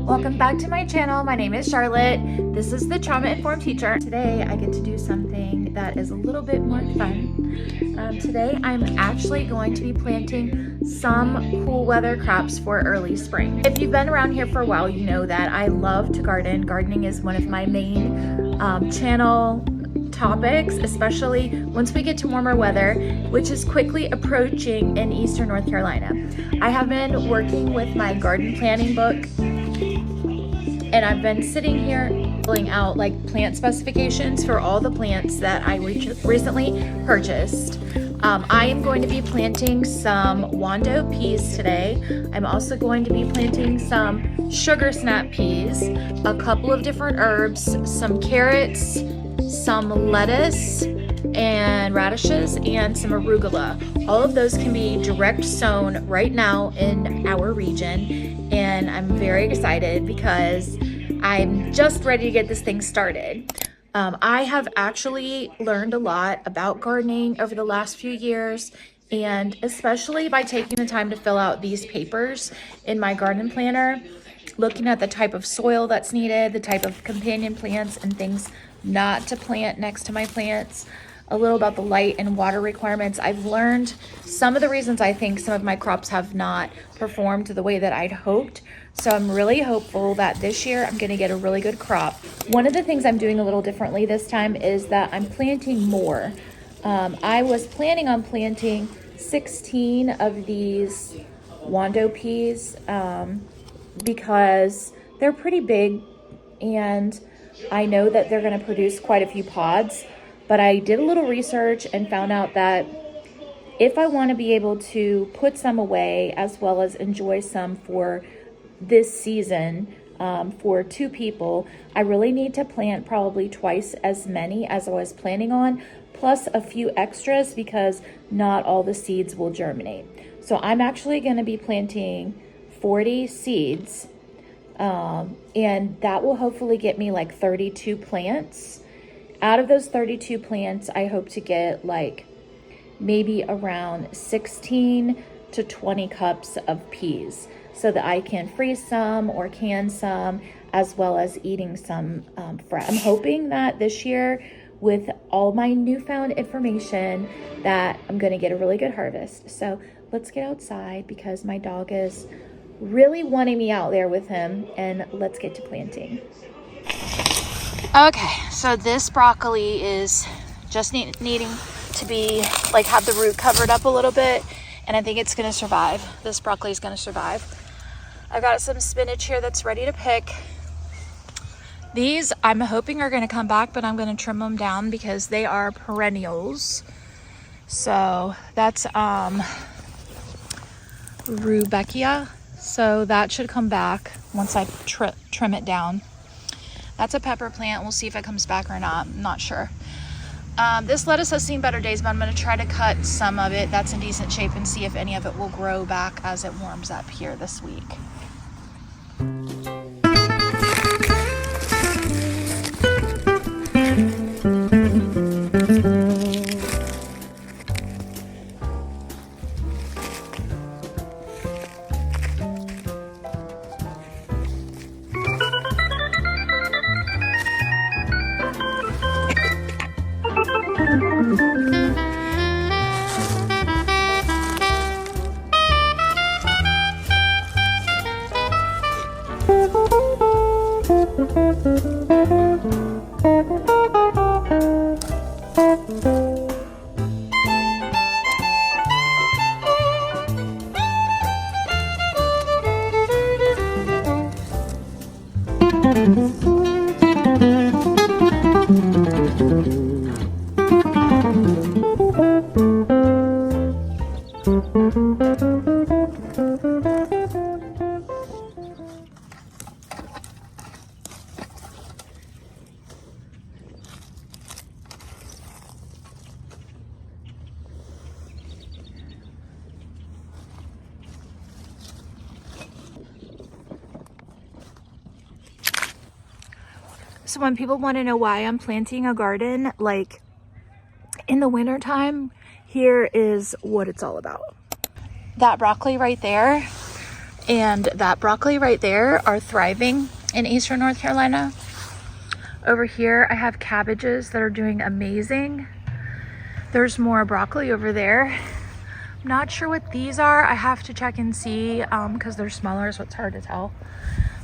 Welcome back to my channel. My name is Charlotte. This is the Trauma Informed Teacher. Today I get to do something that is a little bit more fun. Today I'm actually going to be planting some cool weather crops for early spring. If you've been around here for a while, you know that I love to garden. Gardening is one of my main channel topics, especially once we get to warmer weather, which is quickly approaching in eastern North Carolina. I have been working with my garden planning book, and I've been sitting here filling out like plant specifications for all the plants that I recently purchased. I am going to be planting some Wando peas today. I'm also going to be planting some sugar snap peas, a couple of different herbs, some carrots, some lettuce and radishes, and some arugula. All of those can be direct sown right now in our region, and I'm very excited because I'm just ready to get this thing started. I have actually learned a lot about gardening over the last few years, and especially by taking the time to fill out these papers in my garden planner, looking at the type of soil that's needed, the type of companion plants and things not to plant next to my plants, a little about the light and water requirements. I've learned some of the reasons I think some of my crops have not performed the way that I'd hoped. So I'm really hopeful that this year I'm going to get a really good crop. One of the things I'm doing a little differently this time is that I'm planting more. I was planning on planting 16 of these Wando peas because they're pretty big, and I know that they're going to produce quite a few pods. But I did a little research and found out that if I want to be able to put some away as well as enjoy some for this season for 2 people, I really need to plant probably twice as many as I was planning on, plus a few extras because not all the seeds will germinate. So I'm actually going to be planting 40 seeds, and that will hopefully get me like 32 plants. Out of those 32 plants, I hope to get like maybe around 16 to 20 cups of peas so that I can freeze some or can some, as well as eating some fresh. I'm hoping that this year, with all my newfound information, that I'm going to get a really good harvest. So let's get outside because my dog is really wanting me out there with him, and let's get to planting. Okay, so this broccoli is just needing to be like have the root covered up a little bit, and I think it's going to survive. This broccoli is going to survive. I've got some spinach here that's ready to pick. These I'm hoping are going to come back, but I'm going to trim them down because they are perennials. So that's rudbeckia. So that should come back once I trim it down. That's a pepper plant. We'll see if it comes back or not. I'm not sure. This lettuce has seen better days, but I'm going to try to cut some of it that's in decent shape and see if any of it will grow back as it warms up here this week. So when people want to know why I'm planting a garden like in the winter time, here is what it's all about. That broccoli right there And that broccoli right there are thriving in Eastern North Carolina. Over here, I have cabbages that are doing amazing. There's more broccoli over there. I'm not sure what these are. I have to check and see because they're smaller, so it's hard to tell.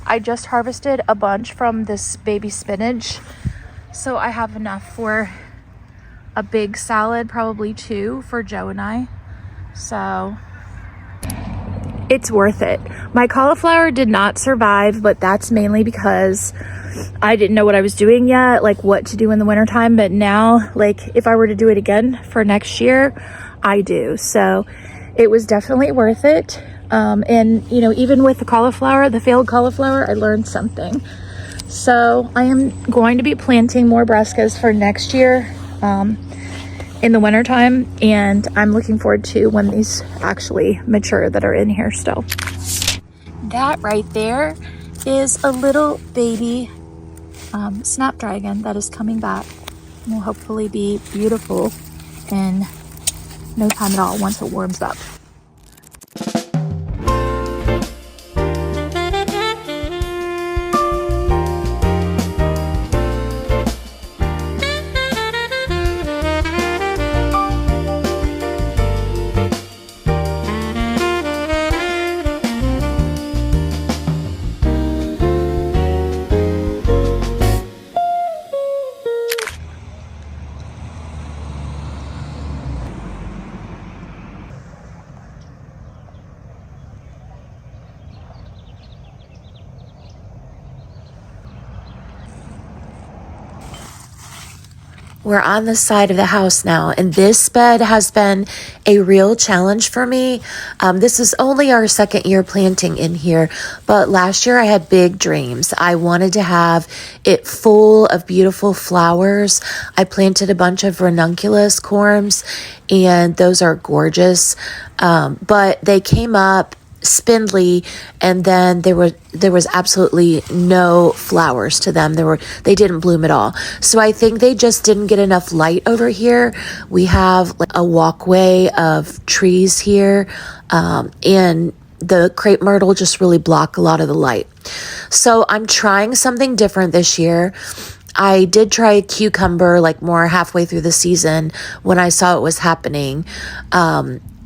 I just harvested a bunch from this baby spinach, so I have enough for a big salad, probably 2 for Joe and I. So it's worth it. My cauliflower did not survive, but that's mainly because I didn't know what I was doing yet, like what to do in the wintertime. But now, like if I were to do it again for next year, I do. So it was definitely worth it. And you know, even with the cauliflower, the failed cauliflower, I learned something. So I am going to be planting more brassicas for next year in the wintertime, and I'm looking forward to when these actually mature that are in here still. That right there is a little baby snapdragon that is coming back and will hopefully be beautiful in no time at all once it warms up. We're on the side of the house now, and this bed has been a real challenge for me. This is only our second year planting in here, but last year I had big dreams. I wanted to have it full of beautiful flowers. I planted a bunch of ranunculus corms, and those are gorgeous, but they came up spindly, and then there was absolutely no flowers to them. They didn't bloom at all. So I think they just didn't get enough light over here. We have like a walkway of trees here, and the crepe myrtle just really block a lot of the light. So I'm trying something different this year. I did try a cucumber like more halfway through the season when I saw it was happening.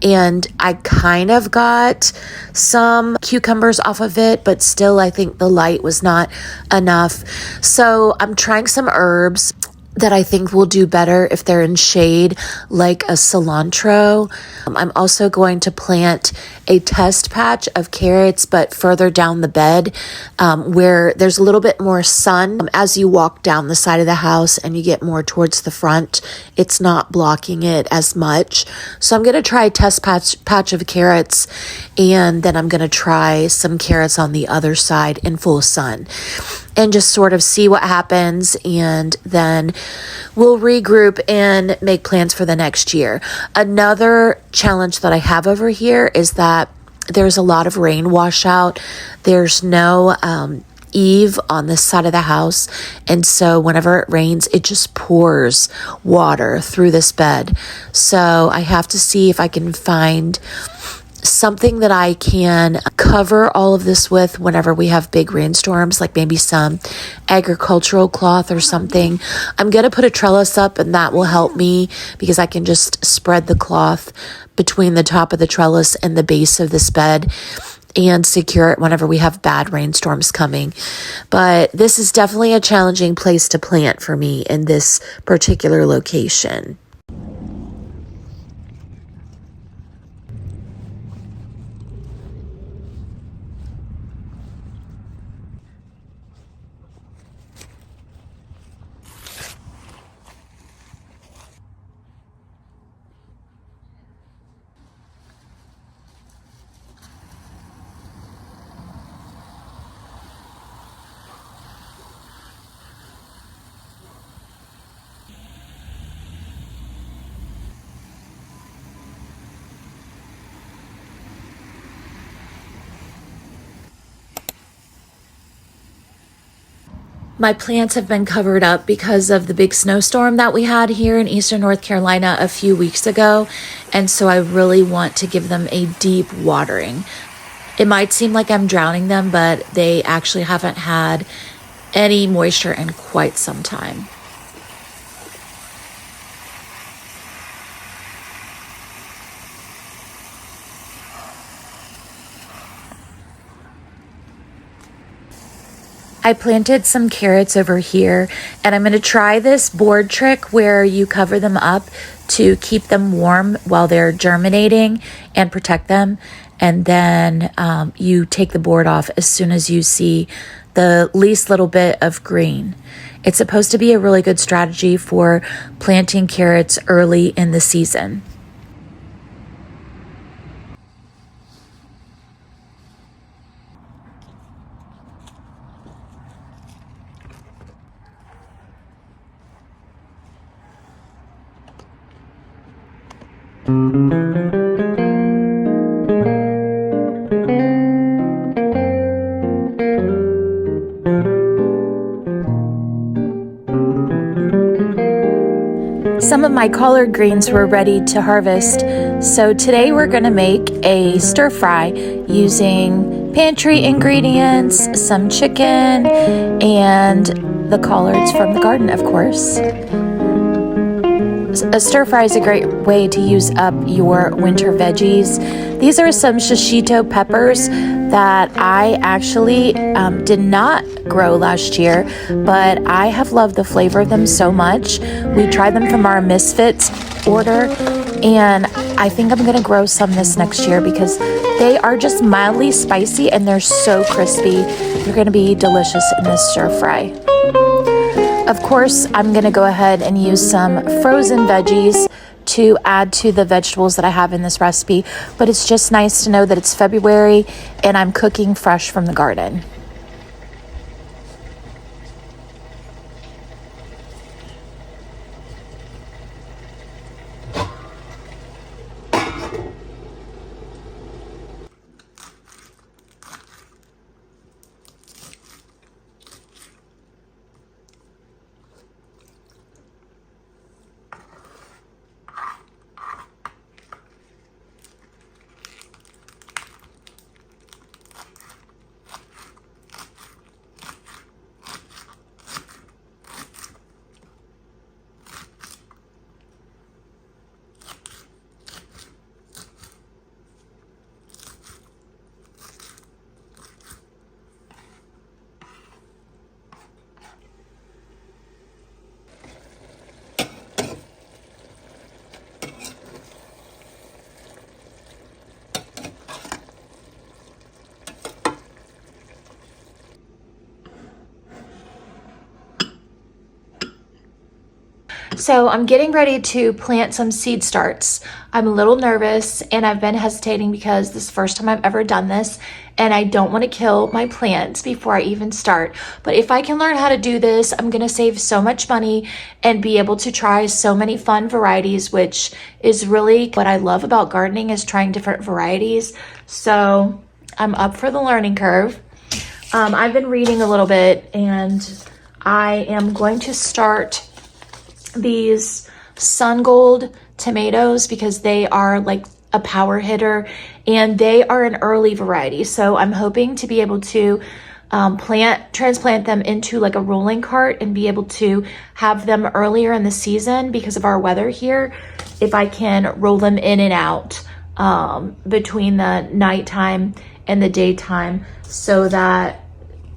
And I kind of got some cucumbers off of it, but still I think the light was not enough. So I'm trying some herbs that I think will do better if they're in shade, like a cilantro. I'm also going to plant a test patch of carrots, but further down the bed, where there's a little bit more sun. As you walk down the side of the house and you get more towards the front, it's not blocking it as much. So I'm going to try a test patch of carrots, and then I'm going to try some carrots on the other side in full sun, and just sort of see what happens, and then we'll regroup and make plans for the next year. Another challenge that I have over here is that there's a lot of rain washout. There's no eave on this side of the house, and so whenever it rains, it just pours water through this bed. So I have to see if I can find something that I can cover all of this with whenever we have big rainstorms, like maybe some agricultural cloth or something. I'm going to put a trellis up, and that will help me because I can just spread the cloth between the top of the trellis and the base of this bed and secure it whenever we have bad rainstorms coming. But this is definitely a challenging place to plant for me in this particular location. My plants have been covered up because of the big snowstorm that we had here in Eastern North Carolina a few weeks ago, and so I really want to give them a deep watering. It might seem like I'm drowning them, but they actually haven't had any moisture in quite some time. I planted some carrots over here, and I'm going to try this board trick where you cover them up to keep them warm while they're germinating and protect them. And then you take the board off as soon as you see the least little bit of green. It's supposed to be a really good strategy for planting carrots early in the season. Some of my collard greens were ready to harvest, so today we're going to make a stir fry using pantry ingredients, some chicken, and the collards from the garden, of course. A stir fry is a great way to use up your winter veggies. These are some shishito peppers that I actually did not grow last year, but I have loved the flavor of them so much. We tried them from our Misfits order, and I think I'm gonna grow some this next year because they are just mildly spicy and they're so crispy. They're gonna be delicious in this stir fry. Of course, I'm gonna go ahead and use some frozen veggies to add to the vegetables that I have in this recipe, but it's just nice to know that it's February and I'm cooking fresh from the garden. So I'm getting ready to plant some seed starts. I'm a little nervous and I've been hesitating because this is the first time I've ever done this and I don't want to kill my plants before I even start. But if I can learn how to do this, I'm going to save so much money and be able to try so many fun varieties, which is really what I love about gardening, is trying different varieties. So I'm up for the learning curve. I've been reading a little bit and I am going to start these Sun Gold tomatoes because they are like a power hitter and they are an early variety. So I'm hoping to be able to transplant them into like a rolling cart and be able to have them earlier in the season because of our weather here. If I can roll them in and out between the nighttime and the daytime so that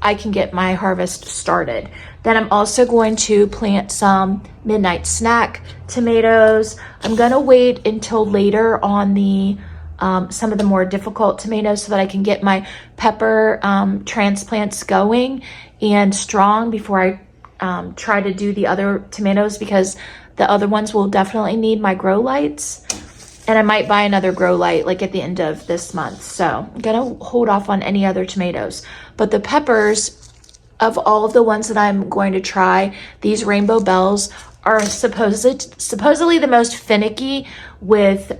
I can get my harvest started. Then I'm also going to plant some midnight snack tomatoes. I'm gonna wait until later on the some of the more difficult tomatoes so that I can get my pepper transplants going and strong before I try to do the other tomatoes, because the other ones will definitely need my grow lights. And I might buy another grow light like at the end of this month. So I'm gonna hold off on any other tomatoes. But the peppers, of all of the ones that I'm going to try, these rainbow bells are supposedly the most finicky with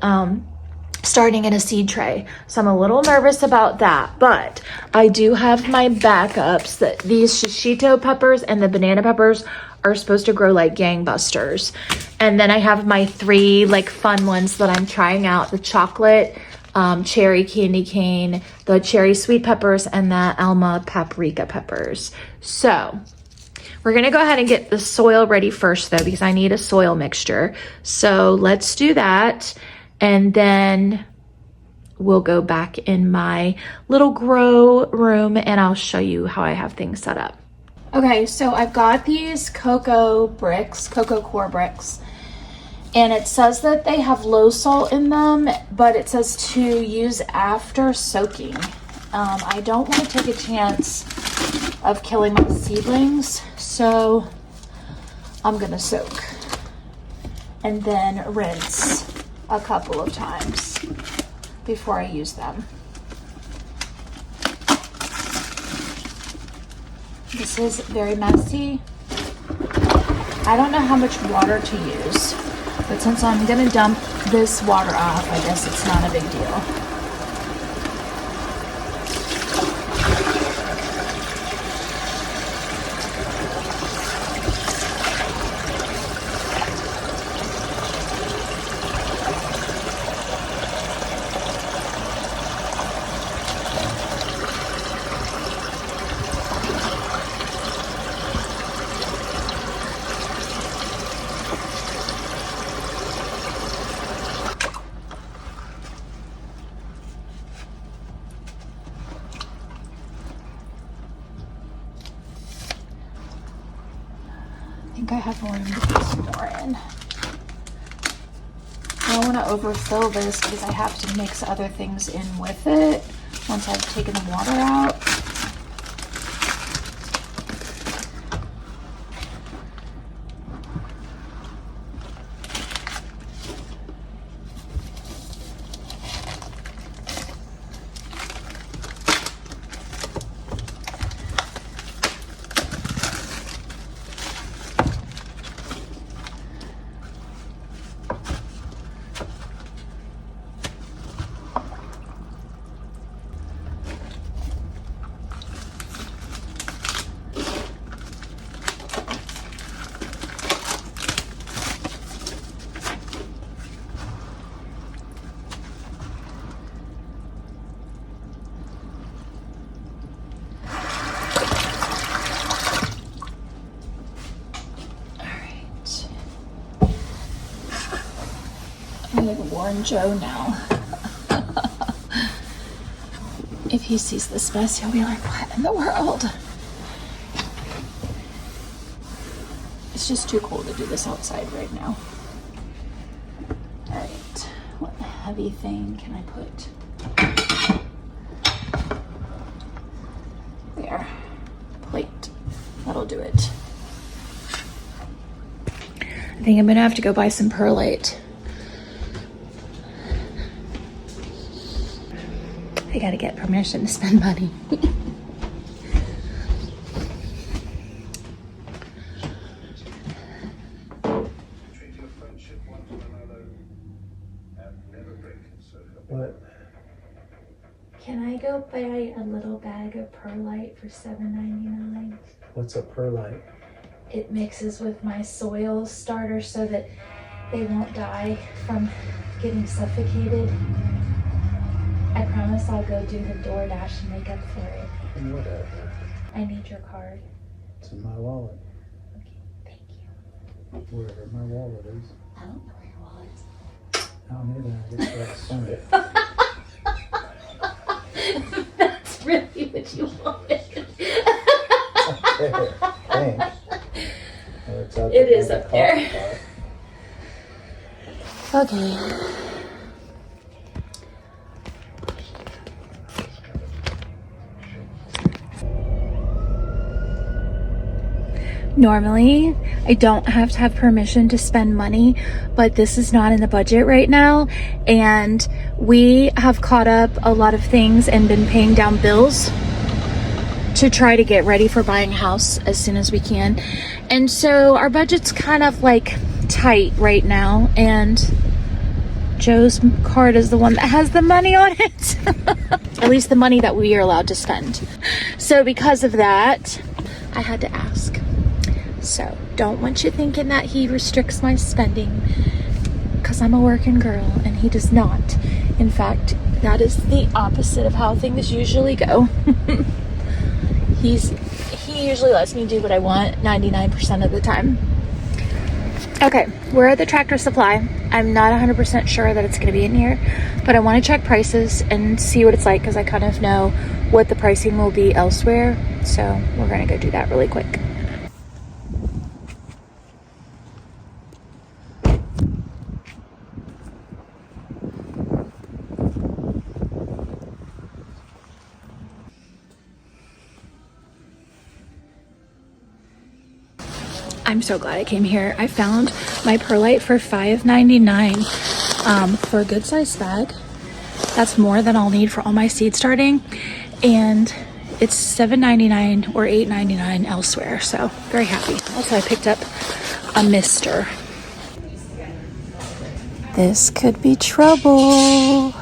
starting in a seed tray. So I'm a little nervous about that, but I do have my backups. That these shishito peppers and the banana peppers are supposed to grow like gangbusters. And then I have my three like fun ones that I'm trying out: the chocolate cherry candy cane, the cherry sweet peppers, and the Alma paprika peppers. So we're gonna go ahead and get the soil ready first though, because I need a soil mixture. So let's do that. And then we'll go back in my little grow room and I'll show you how I have things set up. Okay, so I've got these cocoa core bricks, and it says that they have low salt in them, but it says to use after soaking. I don't want to take a chance of killing my seedlings, so I'm gonna soak and then rinse a couple of times before I use them. This is very messy. I don't know how much water to use, but since I'm gonna dump this water off, I guess it's not a big deal. I think I have room to put some more in. I don't want to overfill this because I have to mix other things in with it once I've taken the water out. I'm gonna warn Joe now. If he sees this mess, he'll be like, what in the world? It's just too cold to do this outside right now. All right, what heavy thing can I put? There, plate, that'll do it. I think I'm gonna have to go buy some perlite. I gotta get permission to spend money. What? Can I go buy a little bag of perlite for $7.99? What's a perlite? It mixes with my soil starter so that they won't die from getting suffocated. I promise I'll go do the DoorDash and make up for it. Whatever. I need your card. It's in my wallet. Okay, thank you. Wherever my wallet is. I don't know where your wallet is. I don't either. I just got to send it. That's really what you wanted. Okay, thanks. Well, It is up there. Okay. Normally, I don't have to have permission to spend money, but this is not in the budget right now. And we have caught up a lot of things and been paying down bills to try to get ready for buying a house as soon as we can. And so our budget's kind of like tight right now. And Joe's card is the one that has the money on it. At least the money that we are allowed to spend. So because of that, I had to ask. So don't want you thinking that he restricts my spending, because I'm a working girl and he does not. In fact, That is the opposite of how things usually go. He usually lets me do what I want 99% of the time. Okay, we're at the Tractor Supply. I'm not 100% sure that it's going to be in here, but I want to check prices and see what it's like because I kind of know what the pricing will be elsewhere. So we're going to go do that really quick. I'm so glad I came here. I found my perlite for $5.99 for a good size bag. That's more than I'll need for all my seed starting, and it's $7.99 or $8.99 elsewhere, so very happy. Also, I picked up a mister. This could be trouble.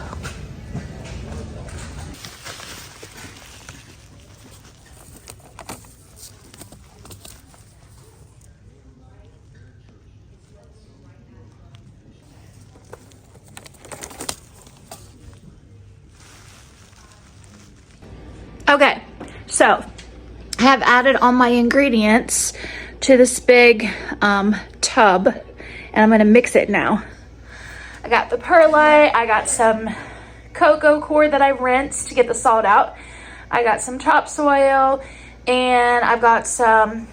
Okay, so I have added all my ingredients to this big tub, and I'm gonna mix it now. I got the perlite, I got some cocoa coir that I rinsed to get the salt out. I got some topsoil, and I've got some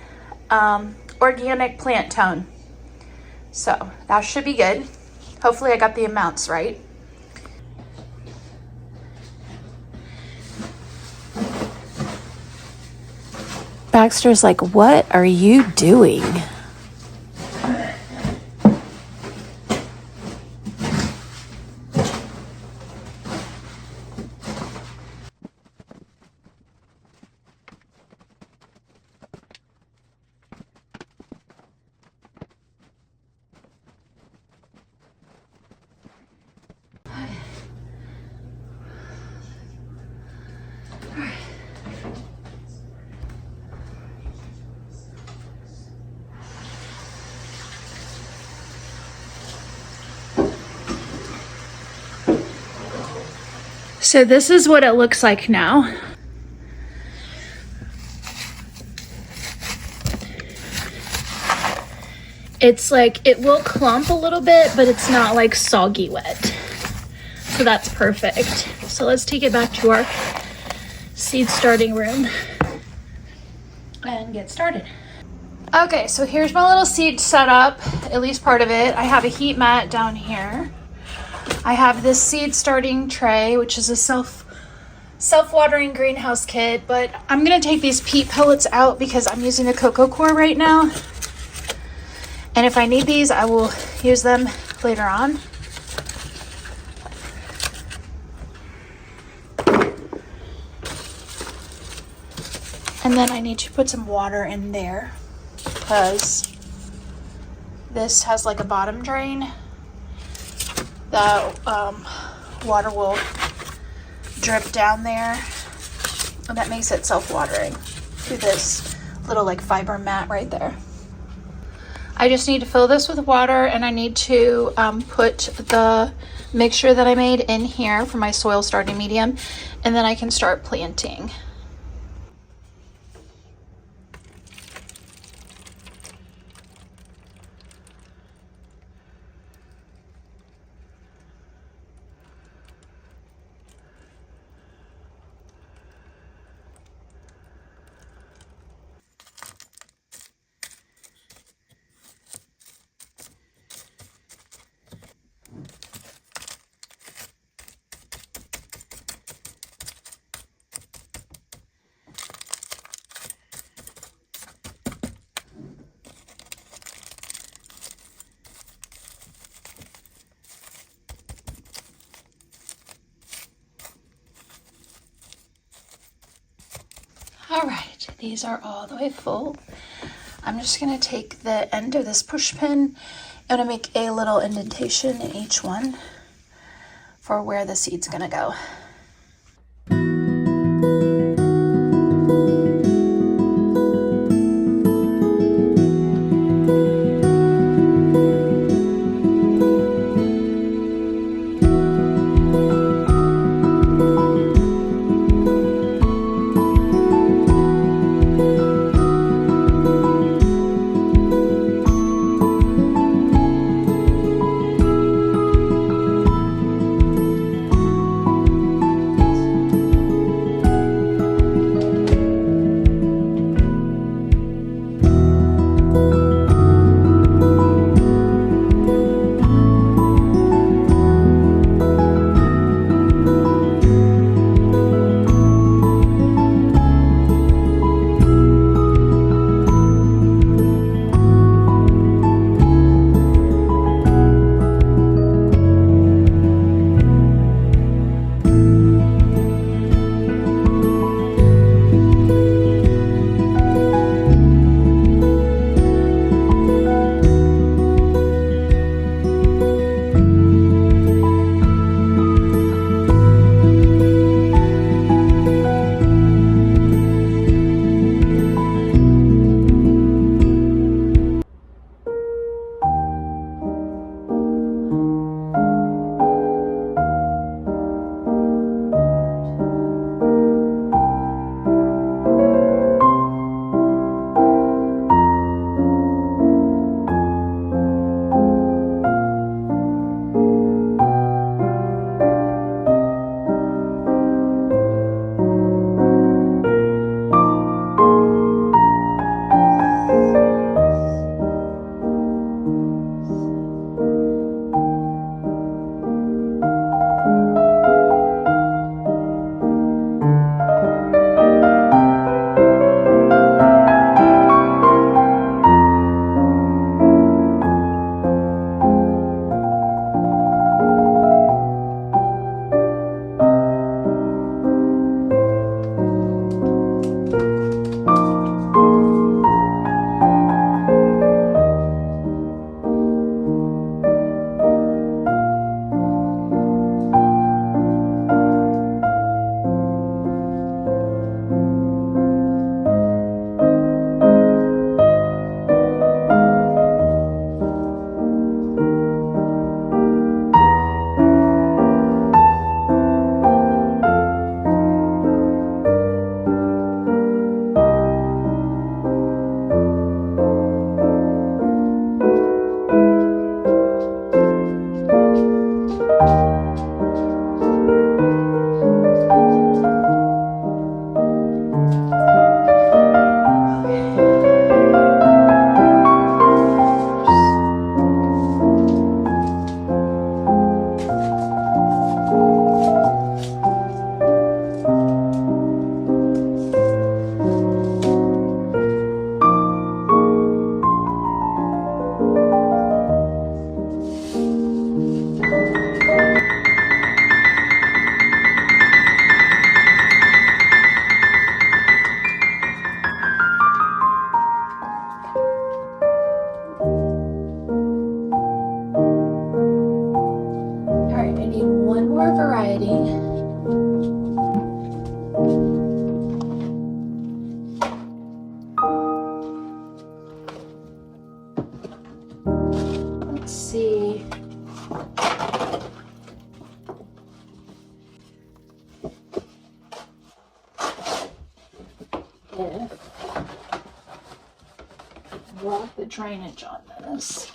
organic plant tone. So that should be good. Hopefully I got the amounts right. Baxter's like, what are you doing? So this is what it looks like now. It's like, it will clump a little bit, but it's not like soggy wet. So that's perfect. So let's take it back to our seed starting room and get started. Okay, so here's my little seed setup, at least part of it. I have a heat mat down here. I have this seed starting tray, which is a self-watering greenhouse kit, but I'm gonna take these peat pellets out because I'm using the cocoa coir right now. And if I need these, I will use them later on. And then I need to put some water in there because this has like a bottom drain that water will drip down there, and that makes it self-watering through this little like fiber mat right there. I just need to fill this with water, and I need to put the mixture that I made in here for my soil starting medium, and then I can start planting. All right, these are all the way full. I'm just gonna take the end of this push pin and I'm gonna make a little indentation in each one for where the seed's gonna go. block the drainage on this.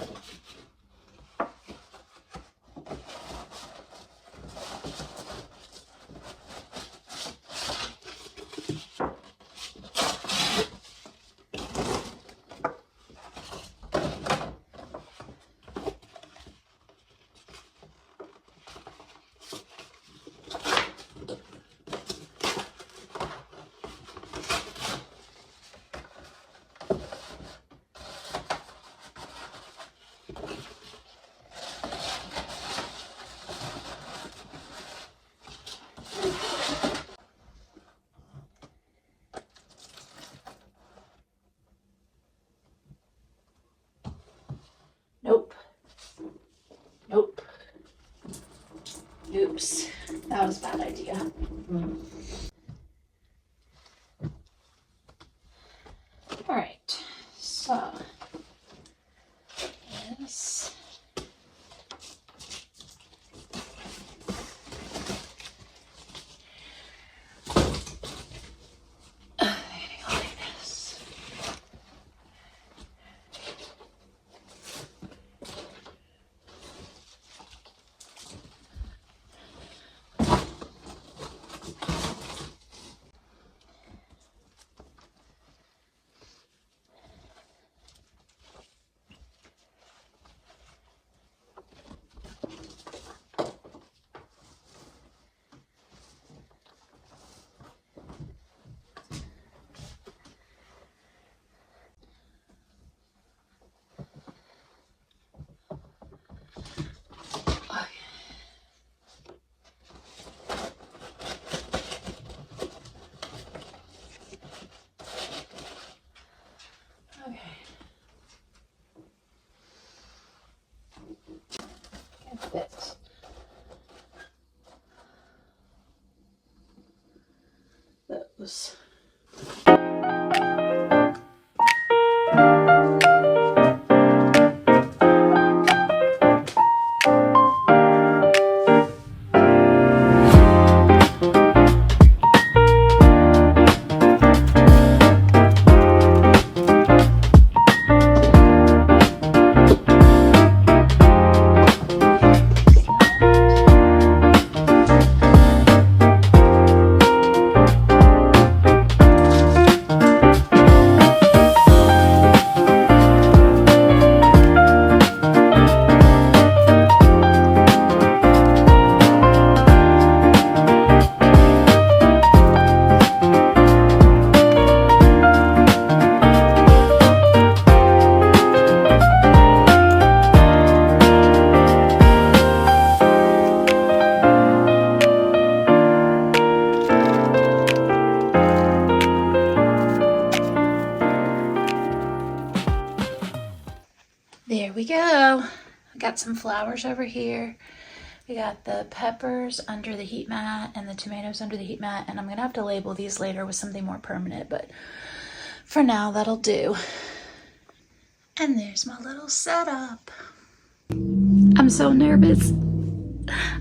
Nope. Nope. Oops. That was a bad idea. All right. So this. Fit. Those. There we go. Got some flowers over here. We got the peppers under the heat mat and the tomatoes under the heat mat, and I'm gonna have to label these later with something more permanent, but for now that'll do. And there's my little setup. I'm so nervous.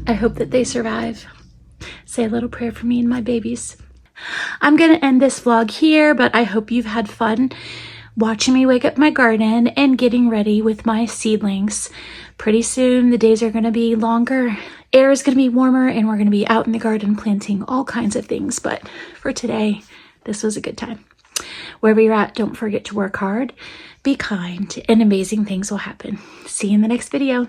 I hope that they survive. Say a little prayer for me and my babies. I'm gonna end this vlog here, but I hope you've had fun watching me wake up my garden and getting ready with my seedlings. Pretty soon the days are going to be longer, air is going to be warmer, and we're going to be out in the garden planting all kinds of things. But for today, this was a good time. Wherever you're at, don't forget to work hard, be kind, and amazing things will happen. See you in the next video.